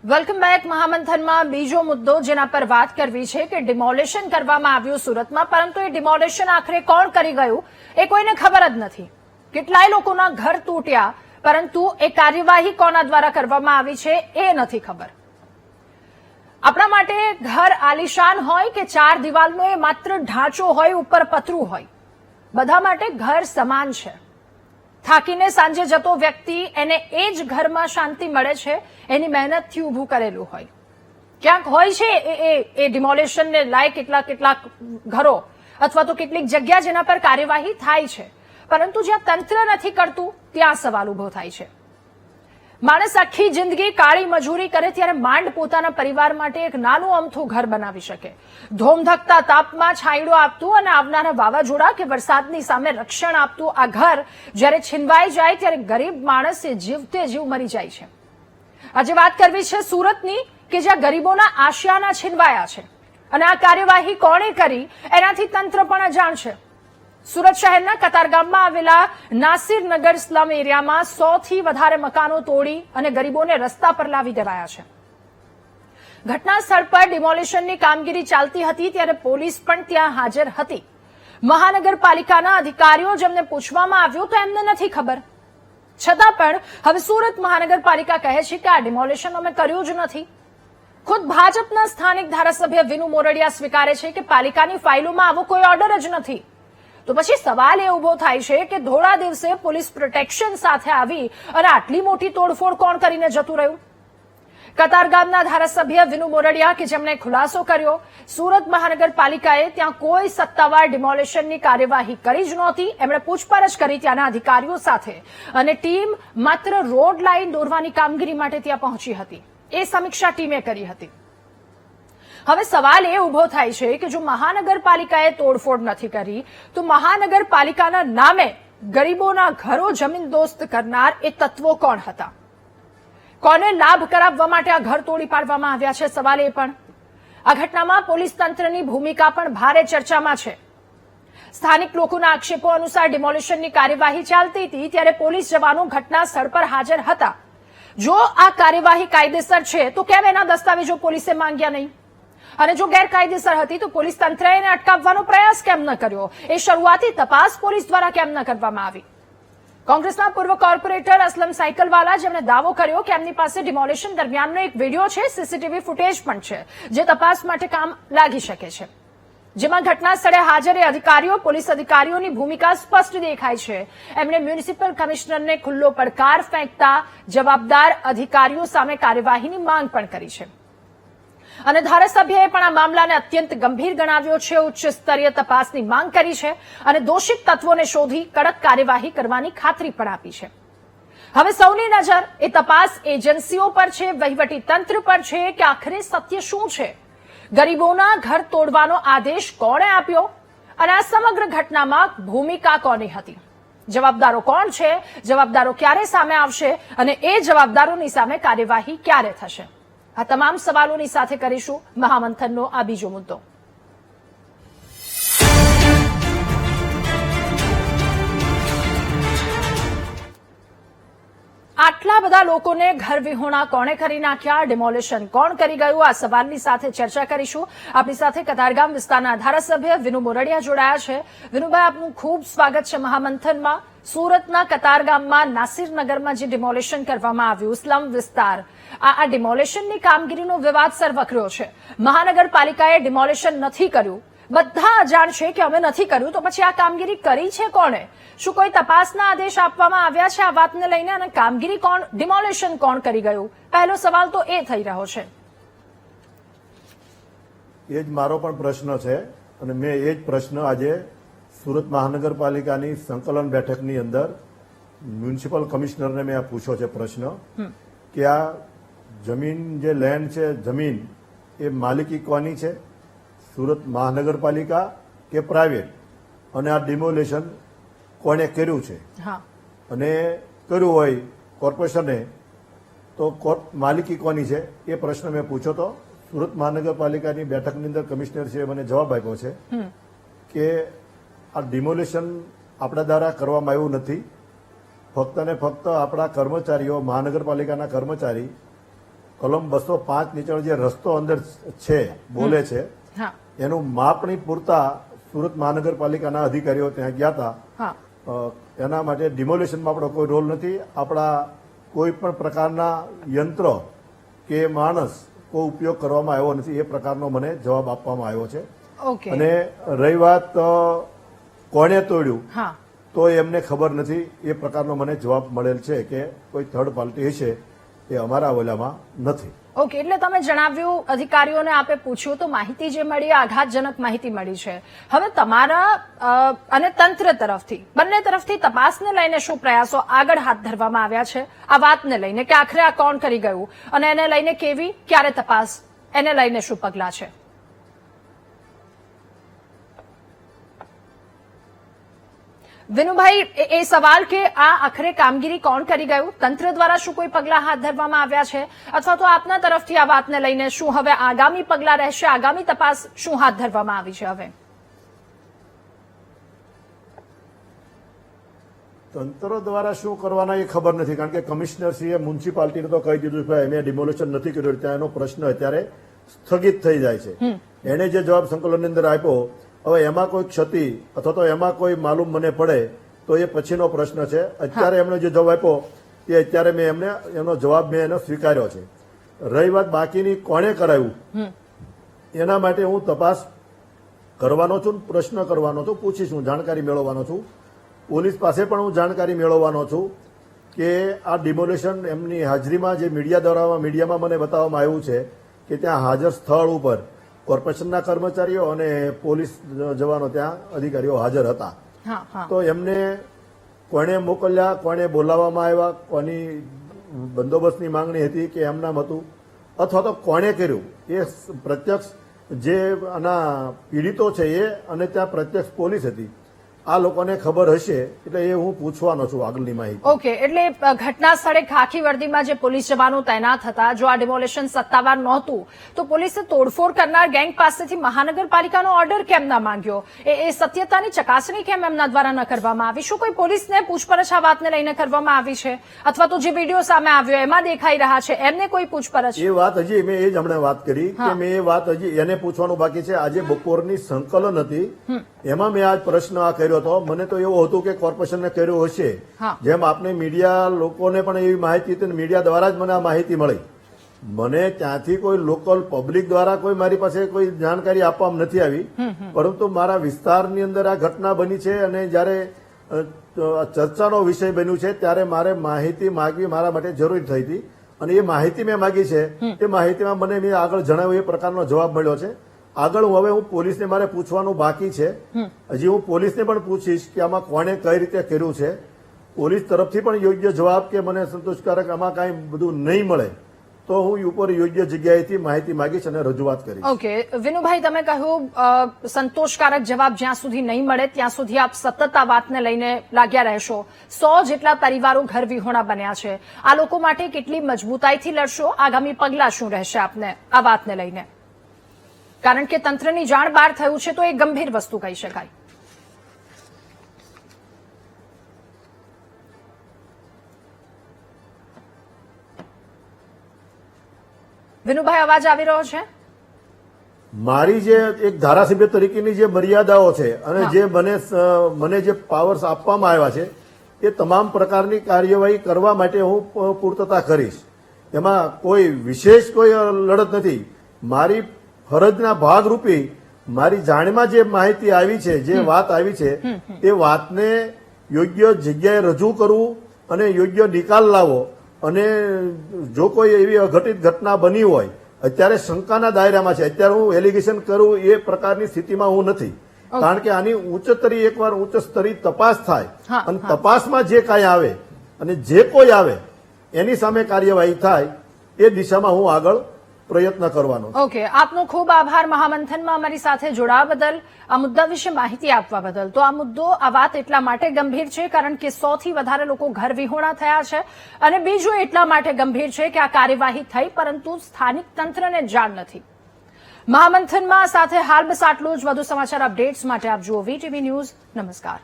Welcome back. મહામંથનમાં બીજો મુદ્દો જેના પર વાત કરવી છે કે ડિમોલેશન કરવામાં આવ્યું સુરતમાં, પરંતુ એ ડિમોલેશન આખરે કોણ કરી ગયું એ કોઈને ખબર જ નથી. કેટલાય લોકોના ઘર તૂટ્યા, પરંતુ એ કાર્યવાહી કોના દ્વારા કરવામાં આવી છે એ નથી ખબર. આપણા માટે ઘર આલિશાન હોય કે ચાર દિવાલનો એ માત્ર ઢાંચો હોય, ઉપર પતરું હોય, બધા માટે ઘર સમાન છે. થાકીને સાંજે જતો વ્યક્તિ, એને એ જ ઘરમાં શાંતિ મળે છે, એની મહેનતથી ઊભું કરેલું હોય. ક્યાંક હોય છે એ ડિમોલેશનને લાયક કેટલાક ઘરો અથવા તો કેટલીક જગ્યા જેના પર કાર્યવાહી થાય છે, પરંતુ જ્યાં તંત્ર નથી કરતું ત્યાં સવાલ ઉભો થાય છે. માણસ આખી જિંદગી કાળી મજૂરી કરે ત્યારે માંડ પોતાના પરિવાર માટે એક નાનું અમથું ઘર બનાવી શકે. ધોમધકતા તાપમાં છાંયડો આપતું અને આવનારા વાવાઝોડા કે વરસાદની સામે રક્ષણ આપતું આ ઘર જ્યારે છીનવાઈ જાય ત્યારે ગરીબ માણસ એ જીવતે જીવ મરી જાય છે. આજે વાત કરવી છે સુરતની, કે જ્યાં ગરીબોના આશયાના છીનવાયા છે, અને આ કાર્યવાહી કોણે કરી એનાથી તંત્ર પણ અજાણ છે. સુરત શહેરના કતારગામમાં આવેલા નાસિરનગર સ્લમ એરિયામાં 100 થી વધારે મકાનો તોડી અને ગરીબોને રસ્તા પર લાવી દેવાયા છે. ઘટના સ્થળ પર ડિમોલેશનની કામગીરી ચાલતી હતી ત્યારે પોલીસ પણ ત્યાં હાજર હતી. મહાનગરપાલિકાના અધિકારીઓ જેમને પૂછવામાં આવ્યું તો એમને નથી ખબર. છતાં પણ હવે સુરત મહાનગરપાલિકા કહે છે કે આ ડિમોલેશન અમે કર્યું જ નથી. ખુદ ભાજપના સ્થાનિક ધારાસભ્ય વિનુ મોરડિયા સ્વીકારે છે કે પાલિકાની ફાઇલોમાં આવો કોઈ ઓર્ડર જ નથી. તો પછી સવાલ એ ઉભો થાય છે કે ધોળા દિવસે પોલીસ પ્રોટેક્શન સાથે આવી અને આટલી મોટી તોડફોડ કોણ કરીને જતું રહ્યું? કતારગામના ધારાસભ્ય વિનુ મોરડિયા, કે જેમણે ખુલાસો કર્યો, સુરત મહાનગરપાલિકાએ ત્યાં કોઈ સત્તાવાર ડિમોલેશનની કાર્યવાહી કરી જ નહોતી. એમણે પૂછપરછ કરી ત્યાંના અધિકારીઓ સાથે, અને ટીમ માત્ર રોડ લાઇન દોરવાની કામગીરી માટે ત્યાં પહોંચી હતી. એ સમીક્ષા ટીમે કરી હતી. હવે સવાલ એ ઉભો થાય છે કે જો મહાનગરપાલિકાએ તોડફોડ નથી કરી તો મહાનગરપાલિકાના નામે ગરીબોના ઘરો જમીનદોસ્ત કરનાર એ તત્વો કોણ હતા? કોને લાભ કરાવવા માટે આ ઘર તોડી પાડવામાં આવ્યા છે? સવાલ એ પણ. આ ઘટનામાં પોલીસ તંત્રની ભૂમિકા પણ ભારે ચર્ચામાં છે. સ્થાનિક લોકોના આક્ષેપો અનુસાર ડિમોલેશનની કાર્યવાહી ચાલતી હતી ત્યારે પોલીસ જવાનો ઘટના સ્થળ પર હાજર હતા. જો આ કાર્યવાહી કાયદેસર છે તો કેમ એના દસ્તાવેજો પોલીસે માંગ્યા નહીં? અને જો ગેરકાયદેસર હતી તો પોલીસ તંત્રએ એને અટકાવવાનો પ્રયાસ કેમ ન કર્યો? એ શરૂઆતી તપાસ પોલીસ દ્વારા કેમ ન કરવામાં આવી? કોંગ્રેસના પૂર્વ કોર્પોરેટર અસલમ સાયકલવાલા, જેમણે દાવો કર્યો કે એમની પાસે ડિમોલેશન દરમિયાનનો એક વિડીયો છે, સીસીટીવી ફૂટેજ પણ છે, જે તપાસ માટે કામ લાગી શકે છે. જેમાં ઘટના સ્થળે હાજર અધિકારીઓ, પોલીસ અધિકારીઓની ભૂમિકા સ્પષ્ટ દેખાય છે. એમણે મ્યુનિસિપલ કમિશનરને ખુલ્લો પડકાર ફેંકતા જવાબદાર અધિકારીઓ સામે કાર્યવાહીની માંગ પણ કરી છે. અને ધારાસભ્યએ પણ આ મામલાને અત્યંત ગંભીર ગણાવ્યો છે. ઉચ્ચ સ્તરીય તપાસની માંગ કરી છે અને દોષિત તત્વોને શોધી કડક કાર્યવાહી કરવાની ખાતરી પણ આપી છે. હવે સૌની નજર એ તપાસ એજન્સીઓ પર છે, વહીવટી તંત્ર પર છે કે આખરે સત્ય શું છે? ગરીબોના ઘર તોડવાનો આદેશ કોણે આપ્યો અને આ સમગ્ર ઘટનામાં ભૂમિકા કોની હતી? જવાબદારો કોણ છે? જવાબદારો ક્યારે સામે આવશે અને એ જવાબદારોની સામે કાર્યવાહી ક્યારે થશે? આ તમામ સવાલોની સાથે કરીશું મહામંથનનો આ બીજો મુદ્દો. આટલા બધા લોકોને ઘર વિહોણા કોણે કરી નાખ્યા? ડિમોલેશન કોણ કરી ગયું? આ સવાલની સાથે ચર્ચા કરીશું. આપણી સાથે કતારગામ વિસ્તારના ધારાસભ્ય વિનુ મોરડિયા જોડાયા છે. વિનુભાઈ, આપનું ખૂબ સ્વાગત છે મહામંથનમાં. સુરતના કતારગામમાં નાસિરનગરમાં જે ડિમોલેશન કરવામાં આવ્યું, સ્લમ વિસ્તાર, આ ડિમોલેશનની કામગીરીનો વિવાદસર વકર્યો છે. મહાનગરપાલિકાએ ડિમોલેશન નથી કર્યું, બધા અજાણ છે કે અમે નથી કર્યું, તો પછી આ કામગીરી કરી છે કોણે? શું કોઈ તપાસના આદેશ આપવામાં આવ્યા છે આ વાતને લઈને? અને કામગીરી કોણ, ડિમોલેશન કોણ કરી ગયું? પહેલો સવાલ તો એ થઈ રહ્યો છે. એ જ મારો પણ પ્રશ્ન છે, અને મેં એ જ પ્રશ્ન આજે સુરત મહાનગરપાલિકાની સંકલન બેઠકની અંદર મ્યુનિસિપલ કમિશનરને મેં પૂછ્યો છે પ્રશ્ન કે આ જમીન જે લેન્ડ છે, જમીન એ માલિકી કોની છે? સુરત મહાનગરપાલિકા કે પ્રાઇવેટ? અને આ ડિમોલેશન કોણે કર્યું છે? અને કર્યું હોય કોર્પોરેશને તો માલિકી કોની છે? એ પ્રશ્ન મેં પૂછ્યો તો સુરત મહાનગરપાલિકાની બેઠકની અંદર કમિશનરશ્રીએ મને જવાબ આપ્યો છે કે આ ડિમોલેશન આપણા દ્વારા કરવામાં આવ્યું નથી. ફક્ત ને ફક્ત આપણા કર્મચારીઓ, મહાનગરપાલિકાના કર્મચારી કલમ 205 નીચે જે રસ્તો અંદર છે બોલે છે હા એનું માપણી પૂરતા સુરત મહાનગરપાલિકાના અધિકારીઓ ત્યાં ગયા હતા. હા એના માટે ડિમોલેશનમાં આપણો કોઈ રોલ નથી. આપણા કોઈ પણ પ્રકારના યંત્ર કે માણસ કોઈ ઉપયોગ કરવામાં આવ્યો નથી, એ પ્રકારનો મને જવાબ આપવામાં આવ્યો છે. ઓકે. અને રહી વાત કોણે તોડ્યું હા તો એમને ખબર નથી, એ પ્રકારનો મને જવાબ મળેલ છે કે કોઈ થર્ડ પાર્ટી હશે, એ અમારા ઓલામાં નથી. ઓકે, એટલે તમે જણાવ્યું, અધિકારીઓને આપે પૂછ્યું તો માહિતી જે મળી આઘાતજનક માહિતી મળી છે. હવે તમારા અને તંત્ર તરફથી, બંને તરફથી તપાસને લઈને શું પ્રયાસો આગળ હાથ ધરવામાં આવ્યા છે આ વાતને લઈને કે આખરે આ કોણ કરી ગયું અને એને લઈને કેવી ક્યારે તપાસ, એને લઈને શું પગલાં છે? વિનુભાઈ, એ સવાલ કે આ આખરે કામગીરી કોણ કરી ગયું, તંત્ર દ્વારા શું કોઈ પગલાં હાથ ધરવામાં આવ્યા છે અથવા તો આપના તરફથી આ વાતને લઈને શું હવે આગામી પગલાં રહેશે, આગામી તપાસ શું હાથ ધરવામાં આવી છે? હવે તંત્ર દ્વારા શું કરવાના એ ખબર નથી, કારણ કે કમિશનરશ્રીએ મ્યુનિસિપાલિટીને તો કહી દીધું કે મેં ડિમોલેશન નથી કર્યું, ત્યાં એનો પ્રશ્ન અત્યારે સ્થગિત થઈ જાય છે. એને જે જવાબ સંકલનની અંદર આપ્યો, હવે એમાં કોઈ ક્ષતિ અથવા તો એમાં કોઈ માલુમ મને પડે તો એ પછીનો પ્રશ્ન છે. અત્યારે એમણે જે જવાબ આપ્યો એ અત્યારે મેં એનો જવાબ મેં એનો સ્વીકાર્યો છે. રહી વાત બાકીની કોણે કરાવ્યું, એના માટે હું તપાસ કરવાનો છું, પ્રશ્ન કરવાનો છું, પૂછીશ, હું જાણકારી મેળવવાનો છું. પોલીસ પાસે પણ હું જાણકારી મેળવવાનો છું કે આ ડિમોલેશન એમની હાજરીમાં જે મીડિયામાં મને બતાવવામાં આવ્યું છે કે ત્યાં હાજર સ્થળ ઉપર કોર્પોરેશનના કર્મચારીઓ અને પોલીસ જવાનો ત્યાં અધિકારીઓ હાજર હતા. તો એમને કોણે મોકલ્યા, કોણે બોલાવવામાં આવ્યા, કોની બંદોબસ્તની માંગણી હતી કે એમ નામ હતું, અથવા તો કોણે કર્યું, એ પ્રત્યક્ષ જે આના પીડિતો છે એ અને ત્યાં પ્રત્યક્ષ પોલીસ હતી, આ લોકોને ખબર હશે, એટલે એ હું પૂછવાનો છું આગળની માહિતી. ઓકે, એટલે ઘટના સ્થળે ખાખી વર્દીમાં જે પોલીસ જવાનો તૈનાત હતા, જો આ ડિમોલેશન સત્તાવાર નહોતું તો પોલીસે તોડફોડ કરનાર ગેંગ પાસેથી મહાનગરપાલિકાનો ઓર્ડર કેમ ન માંગ્યો, એ સત્યતાની ચકાસણી કેમ એમના દ્વારા ન કરવામાં આવી? શું કોઈ પોલીસને પૂછપરછ આ વાતને લઈને કરવામાં આવી છે અથવા તો જે વિડીયો સામે આવ્યો એમાં દેખાઈ રહ્યા છે એમને કોઈ પૂછપરછ? એ વાત હજી મેં એ જ હમણાં વાત કરી કે મેં એ વાત હજી એને પૂછવાનું બાકી છે. આજે બપોરની સંકલન હતી એમાં મેં આજ પ્રશ્ન આ કર્યો હતો. મને તો એવું હતું કે કોર્પોરેશનને કર્યું હશે, જેમ આપને મીડિયા લોકોને પણ એવી માહિતી હતી, મીડિયા દ્વારા જ મને આ માહિતી મળી. મને ત્યાંથી કોઈ લોકલ પબ્લિક દ્વારા કોઈ મારી પાસે કોઈ જાણકારી આપવામાં નથી આવી, પરંતુ મારા વિસ્તારની અંદર આ ઘટના બની છે અને જયારે ચર્ચાનો વિષય બન્યું છે ત્યારે મારે માહિતી માગવી મારા માટે જરૂરી થઈ હતી અને એ માહિતી મેં માગી છે. એ માહિતીમાં મને મેં આગળ જણાવ્યું એ પ્રકારનો જવાબ મળ્યો છે. આગળ હું પોલીસને મારે પૂછવાનું બાકી છે. હજી હું પોલીસને પણ પૂછીશ કે આમાં કોણે કઈ રીતે કર્યું છે. પોલીસ તરફથી પણ યોગ્ય જવાબ કે મને સંતોષકારક આમાં કાંઈ બધું નહીં મળે તો હું ઉપર યોગ્ય જગ્યાએથી માહિતી માંગીશ અને રજૂઆત કરીશ. ઓકે, વિનુભાઈ, તમે કહ્યું સંતોષકારક જવાબ જ્યાં સુધી નહીં મળે ત્યાં સુધી આપ સતત આ વાતને લઈને લાગ્યા રહેશો. 100 જેટલા પરિવારો ઘર વિહોણા બન્યા છે. આ લોકો માટે કેટલી મજબૂતાઈથી લડશો? આગામી પગલાં શું રહેશે આપને આ વાતને લઈને? કારણ કે તંત્રની જાણ બહાર થયું છે તો એ ગંભીર વસ્તુ કહી શકાય. વિનુભાઈ, અવાજ આવી રહ્યો છે? મારી જે એક ધારાસભ્ય તરીકેની જે મર્યાદાઓ છે અને જે મને જે પાવર્સ આપવામાં આવ્યા છે એ તમામ પ્રકારની કાર્યવાહી કરવા માટે હું પૂર્તતા કરીશ. એમાં કોઈ વિશેષ કોઈ લડત નથી. મારી ફરજના ભાગરૂપે મારી જાણમાં જે માહિતી આવી છે, જે વાત આવી છે, એ વાતને યોગ્ય જગ્યાએ રજૂ કરવું અને યોગ્ય નિકાલ લાવવો. અને જો કોઈ એવી અઘટિત ઘટના બની હોય, અત્યારે શંકાના દાયરામાં છે, અત્યારે હું એલિગેશન કરું એ પ્રકારની સ્થિતિમાં હું નથી, કારણ કે આની એકવાર ઉચ્ચ સ્તરીય તપાસ થાય અને તપાસમાં જે કાંઈ આવે અને જે કોઈ આવે એની સામે કાર્યવાહી થાય એ દિશામાં હું આગળ પ્રયત્ન કરવાનો. ઓકે, આપનો ખૂબ આભાર મહામંથનમાં અમારી સાથે જોડાવા બદલ, આ મુદ્દા વિશે માહિતી આપવા બદલ. તો આ મુદ્દો, આ વાત એટલા માટે ગંભીર છે કારણ કે 100 થી વધારે લોકો ઘર વિહોણા થયા છે અને બીજું એટલા માટે ગંભીર છે કે આ કાર્યવાહી થઈ પરંતુ સ્થાનિક તંત્રને જાણ નથી. મહામંથનમાં સાથે હાલ બસ આટલું જ. વધુ સમાચાર અપડેટ્સ માટે આપ જુઓ VTV ન્યૂઝ. નમસ્કાર.